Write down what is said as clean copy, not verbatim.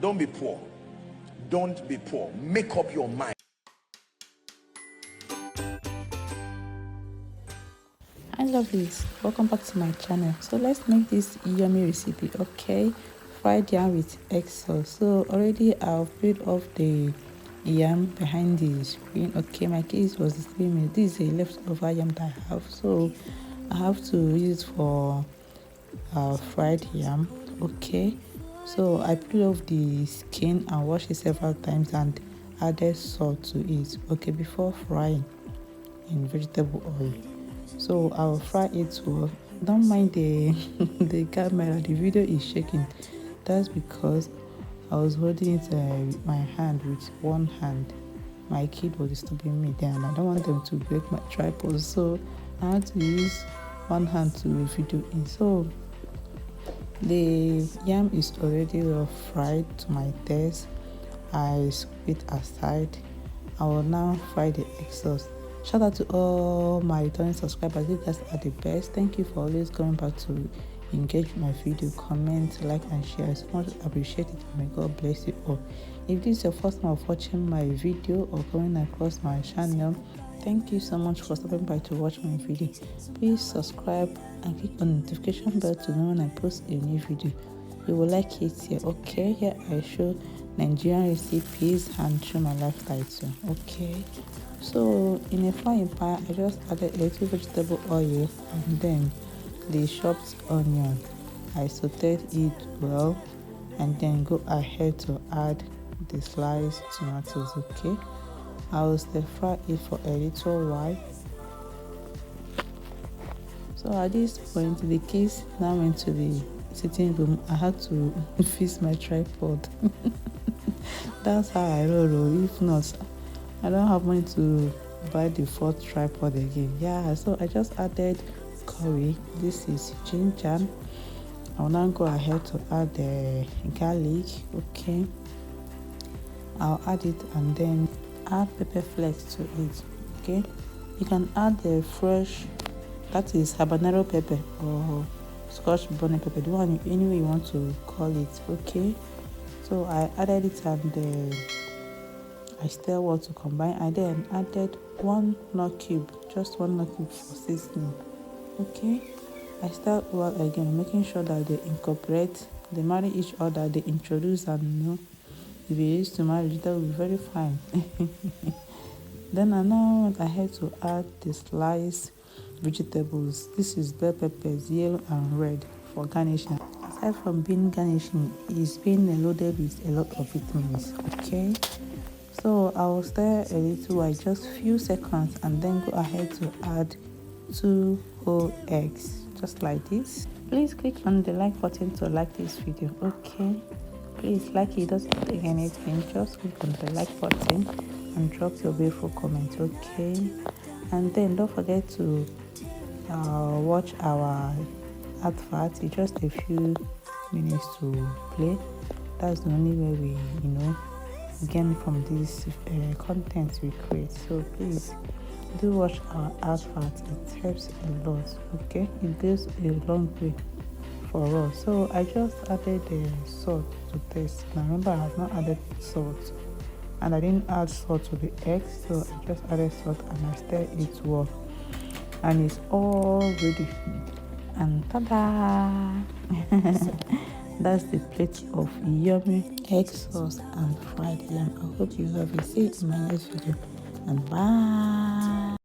Don't be poor. Don't be poor. Make up your mind. Hi lovelies, welcome back to my channel. So let's make this yummy recipe. Okay, fried yam with egg sauce. So already I've peeled off the yam behind the screen. Okay, my case was 3 minutes. This is a leftover yam that I have, so I have to use it for fried yam. Okay, so I peeled off the skin and washed it several times and added salt to it. Okay, before frying in vegetable oil. So I'll fry it well. Don't mind the the camera, the video is shaking. That's because I was holding it with my hand, with one hand. My kid was disturbing me there and I don't want them to break my tripod, so I had to use one hand to video in. So the yam is already well fried to my taste. I scoop it aside. I will now fry the egg sauce. Shout out to all my returning subscribers. You guys are the best. Thank you for always coming back to engage with my video, comment, like and share. I so much appreciate it. May God bless you all. If this is your first time of watching my video or coming across my channel, thank you so much for stopping by to watch my video. Please subscribe and click on the notification bell to know when I post a new video. You will like it here. Okay, here I show Nigerian recipes and show my lifestyle too. Okay, so in a frying pan I just added a little vegetable oil and then the chopped onion. I sauteed it well and then go ahead to add the sliced tomatoes. Okay, I will stir fry it for a little while. So at this point the kids now went to the sitting room. I had to fix my tripod. That's how I roll. If not, I don't have money to buy the fourth tripod again. Yeah, so I just added curry. This is ginger. I will now go ahead to add the garlic. Okay, I'll add it and then add pepper flakes to it. Okay, you can add the fresh, that is habanero pepper or scotch bonnet pepper, the one any way you want to call it. Okay, so I added it and I stir well to combine. I then added one nut cube, just one nut cube for seasoning. Okay, I stir well again, making sure that they incorporate, they marry each other, they introduce, and if you used to marry, that will be very fine. Then I now went ahead to add the sliced vegetables. This is bell peppers, yellow and red, for garnishing. Aside from being garnishing, it's being loaded with a lot of vitamins. Okay, so I will stir a little while, just few seconds, and then go ahead to add 2 whole eggs, just like this. Please click on the like button to like this video. Okay, please like it, doesn't take anything, just click on the like button and drop your beautiful comment. Okay, and then don't forget to watch our advert. It's just a few minutes to play. That's the only way we gain from this content we create. So please do watch our advert. It helps a lot. Okay, it goes a long way for us. So I just added the salt to taste. Now remember, I have not added salt and I didn't add salt to the eggs, so I just added salt and I stir it well, and it's all ready. And ta-da! That's the plate of yummy egg sauce and fried yam. I hope you love it. See you in my next video, and bye.